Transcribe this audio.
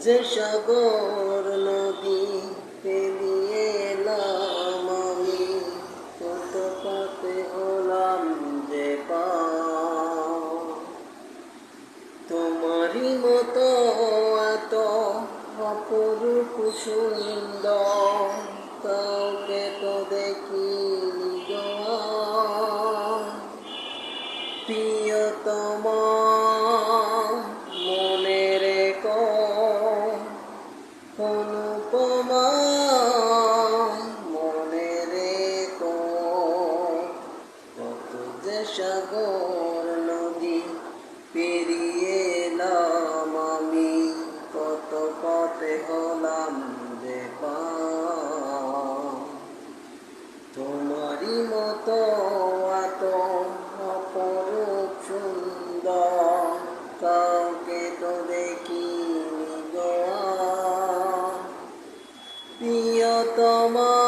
যে সাগর নদী পেরিয়ে এলাম আমি, কত পথে হলাম যে পার। তোমারই মতো এত অপরূপ সুন্দর কাউকে তো দেখিনি গো আর। প্রিয়তমা মনে রেখো, অনুপমা মনে রেখো, কত যে সাগর নদী পেরিয়ে এলাম আমি, কত পথে হলাম যে পার। তোমারই মতো এত অপরূপ সুন্দর কাউকে তো দেখিনি গো আর। প্রিয়তমা